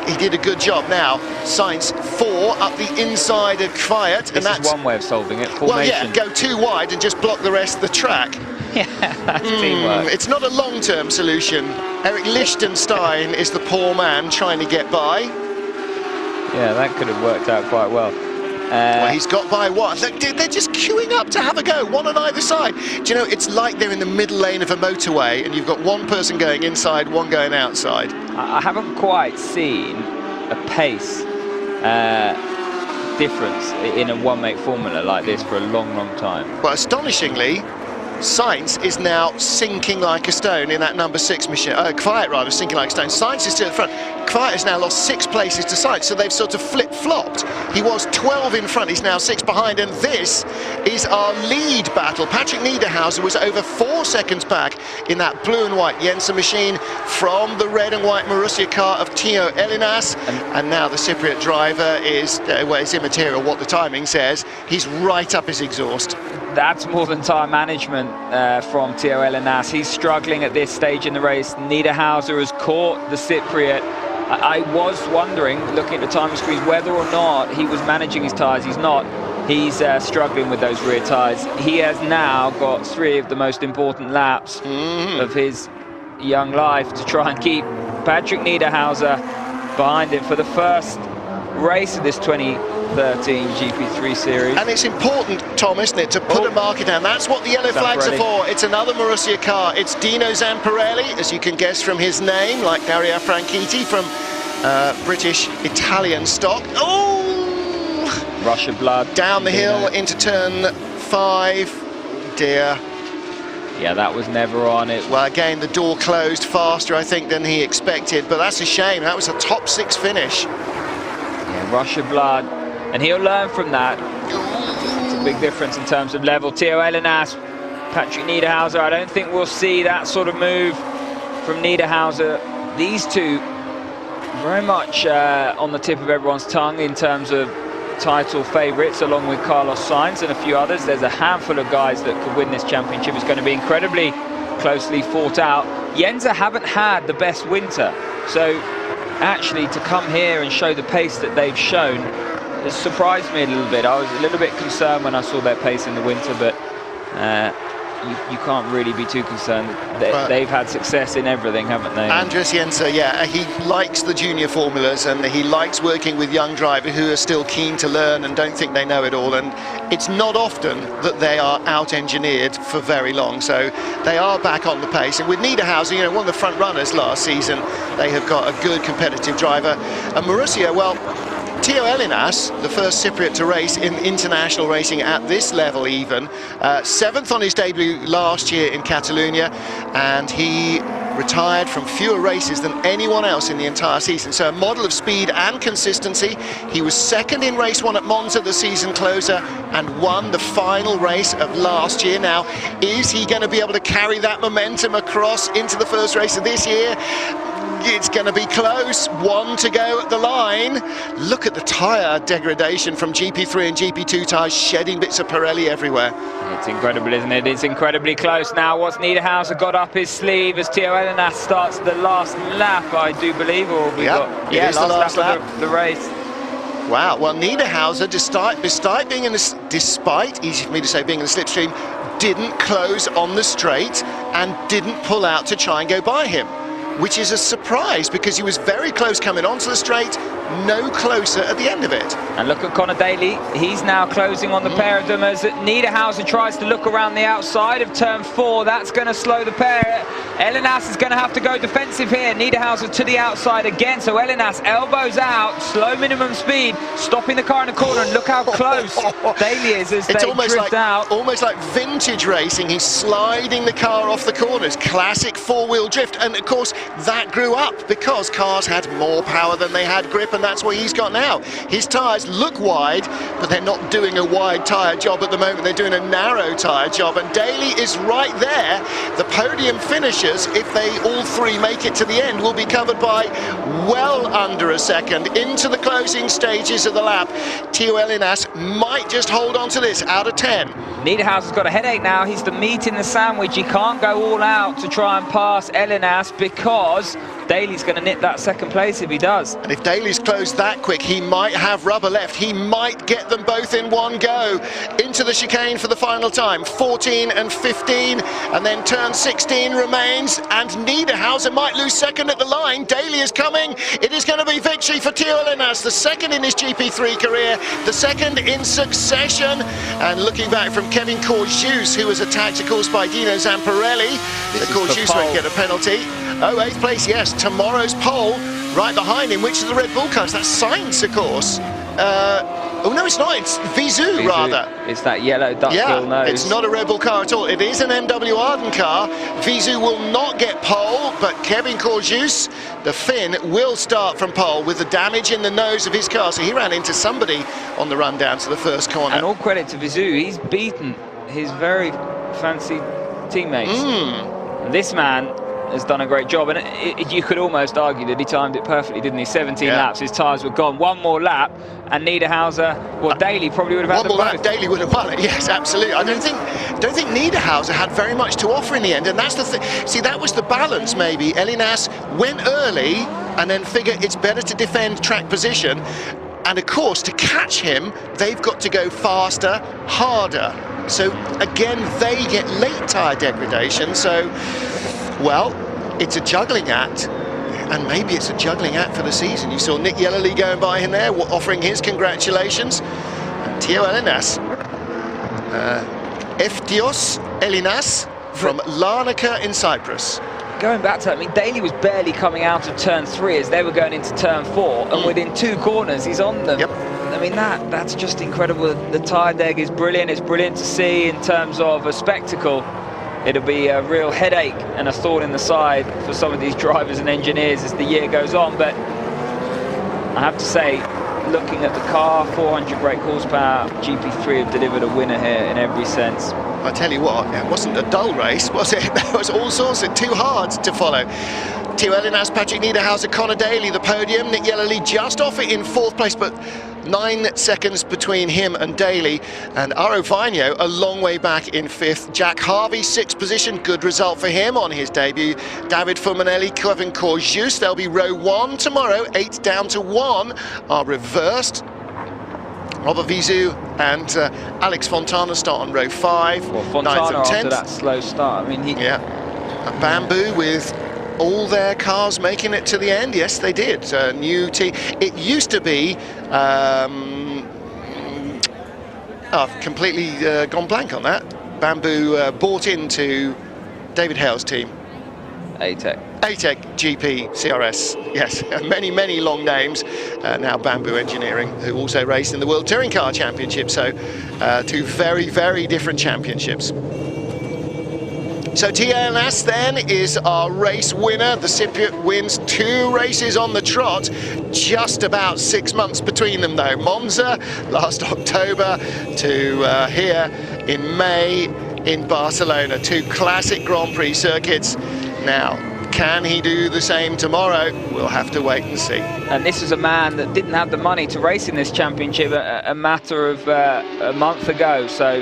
he did a good job. Now, Sainz 4 up the inside of Kvyat, and that's one way of solving it. Formation. Well, yeah, go too wide and just block the rest of the track. Yeah, that's teamwork. It's not a long-term solution. Eric Lichtenstein is the poor man trying to get by. Yeah, that could have worked out quite well. Well, he's got by one. They're just queuing up to have a go, one on either side. Do you know, it's like they're in the middle lane of a motorway and you've got one person going inside, one going outside. I haven't quite seen a pace difference in a one-make formula like this for a long, long time. Well, astonishingly, Sainz is now sinking like a stone in that number 6 machine. Kvyat rather, sinking like a stone. Sainz is still at the front. Kvyat has now lost 6 places to Sainz, so they've sort of flip-flopped. He was 12 in front, he's now 6 behind, and this is our lead battle. Patrick Niederhauser was over 4 seconds back in that blue and white Jensen machine from the red and white Marussia car of Tio Elinas, and now the Cypriot driver is, well, it's immaterial what the timing says, he's right up his exhaust. That's more than time management from Tio Elinas. He's struggling at this stage in the race. Niederhauser has caught the Cypriot. I was wondering, looking at the timing screens, whether or not he was managing his tyres. He's not. He's struggling with those rear tyres. He has now got 3 of the most important laps of his young life to try and keep Patrick Niederhauser behind him for the first race of this 2013 GP3 series. And it's important, Tom, isn't it, to put a marker down. That's what the yellow flags are for. It's another Marussia car. It's Dino Zamparelli, as you can guess from his name, like Dario Franchitti from British-Italian stock. Oh! Rush of blood. Down the hill into turn 5. Dear. Yeah, that was never on it. Well, again, the door closed faster, I think, than he expected, but that's a shame. That was a top 6 finish. Yeah, rush of blood, and he'll learn from that. It's a big difference in terms of level. Tio Elinas, Patrick Niederhauser, I don't think we'll see that sort of move from Niederhauser. These two very much on the tip of everyone's tongue in terms of title favourites, along with Carlos Sainz and a few others. There's a handful of guys that could win this championship. It's going to be incredibly closely fought out. Jensen haven't had the best winter, so actually to come here and show the pace that they've shown has surprised me a little bit. I was a little bit concerned when I saw their pace in the winter, but you can't really be too concerned. They've had success in everything, haven't they? Andres Jensen, yeah, he likes the junior formulas and he likes working with young drivers who are still keen to learn and don't think they know it all. And it's not often that they are out-engineered for very long, so they are back on the pace. And with Niederhauser, you know, one of the front runners last season, they have got a good competitive driver. And Marussia, well, Tio Elinas, the first Cypriot to race in international racing at this level even, 7th on his debut last year in Catalonia, and he retired from fewer races than anyone else in the entire season. So a model of speed and consistency. He was 2nd in race 1 at Monza, the season closer, and won the final race of last year. Now, is he going to be able to carry that momentum across into the first race of this year? It's going to be close. 1 to go at the line. Look at the tyre degradation from GP3 and GP2 tyres, shedding bits of Pirelli everywhere. It's incredible, isn't it? It's incredibly close now. What's Niederhauser got up his sleeve as Tio Elinas starts the last lap, I do believe, or we got last lap of the race. Wow. Well, Niederhauser, despite being in the, despite, easy for me to say, being in the slipstream, didn't close on the straight and didn't pull out to try and go by him, which is a surprise because he was very close coming onto the straight, no closer at the end of it. And look at Conor Daly, he's now closing on the pair of them as Niederhauser tries to look around the outside of turn 4. That's going to slow the pair. Elinas is going to have to go defensive here. Niederhauser to the outside again, so Elinas elbows out, slow minimum speed, stopping the car in the corner, and look how close Daly is as they drift out. Almost like vintage racing. He's sliding the car off the corners, classic 4-wheel drift, and of course that grew up because cars had more power than they had grip, and that's what he's got now. His tyres look wide, but they're not doing a wide tyre job at the moment. They're doing a narrow tyre job, and Daly is right there. The podium finishers, if they all 3 make it to the end, will be covered by well well under a second into the closing stages of the lap. Theo Elinas might just hold on to this out of 10. Niederhauser's got a headache now. He's the meat in the sandwich. He can't go all out to try and pass Elinas because Daly's going to nip that second place if he does. And if Daly's closed that quick, he might have rubber left. He might get them both in one go. Into the chicane for the final time. 14 and 15, and then turn 16 remains, and Niederhauser might lose second at the line. Daly is coming. It is going to be victory for Theo Elinas, the second in his GP3 career, the second in succession. And looking back from Kevin Courjus, who was attacked, of course, by Dino Zamparelli. Courjus won't get a penalty. Oh, 8th place, yes. Tomorrow's pole right behind him, which is the Red Bull car. That's Sainz, of course. Oh, no, it's not. It's Vizou, rather. It's that yellow duckbill nose. It's not a Red Bull car at all. It is an MW Arden car. Vizou will not get pole, but Kevin Courjus, the Finn, will start from pole with the damage in the nose of his car. So he ran into somebody on the run down to the first corner. And all credit to Vizou. He's beaten his very fancy teammates. And this man has done a great job, and you could almost argue that he timed it perfectly, didn't he? 17 laps, his tyres were gone. One more lap, and Niederhauser, well, Daly probably would have had one more lap. Daly would have won it. Yes, absolutely. I don't think Niederhauser had very much to offer in the end, and that's the thing. See, that was the balance. Maybe Elinas went early, and then figured it's better to defend track position. And of course, to catch him, they've got to go faster, harder. So again, they get late tyre degradation. So, well, it's a juggling act, and maybe it's a juggling act for the season. You saw Nick Yellerly going by in there, offering his congratulations. And Theo Elinas, Eftios Elinas from Larnaca in Cyprus. Going back to that, I mean, Daly was barely coming out of turn 3 as they were going into turn 4, and within 2 corners, he's on them. Yep. I mean, that's just incredible. The tyre deg is brilliant. It's brilliant to see in terms of a spectacle. It'll be a real headache and a thorn in the side for some of these drivers and engineers as the year goes on. But I have to say, looking at the car, 400 brake horsepower, GP3 have delivered a winner here in every sense. I tell you what, it wasn't a dull race, was it? There was all sorts of too hard to follow. Theo Elinas, Patrick Niederhauser, Connor Daly, the podium. Nick Yellerly just off it in 4th place, but 9 seconds between him and Daly. And Aro Vainio a long way back in 5th. Jack Harvey, 6th position, good result for him on his debut. David Fumanelli, Kevin Courjus, they'll be row 1 tomorrow. 8 down to 1 are reversed. Robert Vizou and Alex Fontana start on row 5. Well, Fontana after that slow start. I mean, a Bamboo with all their cars making it to the end. Yes, they did. New team. It used to be I've completely gone blank on that. Bamboo bought into David Hale's team. ATEC GP CRS, yes, many long names. Now Bamboo Engineering, who also raced in the World Touring Car Championship, so 2 very different championships. So Theo Elinas then is our race winner. The Cypriot wins 2 races on the trot, just about 6 months between them though. Monza last October to here in May in Barcelona, 2 classic Grand Prix circuits. Now, can he do the same tomorrow? We'll have to wait and see. And this is a man that didn't have the money to race in this championship a matter of a month ago. So,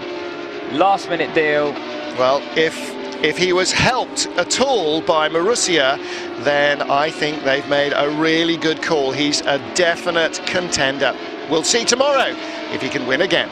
last minute deal. Well, if he was helped at all by Marussia, then I think they've made a really good call. He's a definite contender. We'll see tomorrow if he can win again.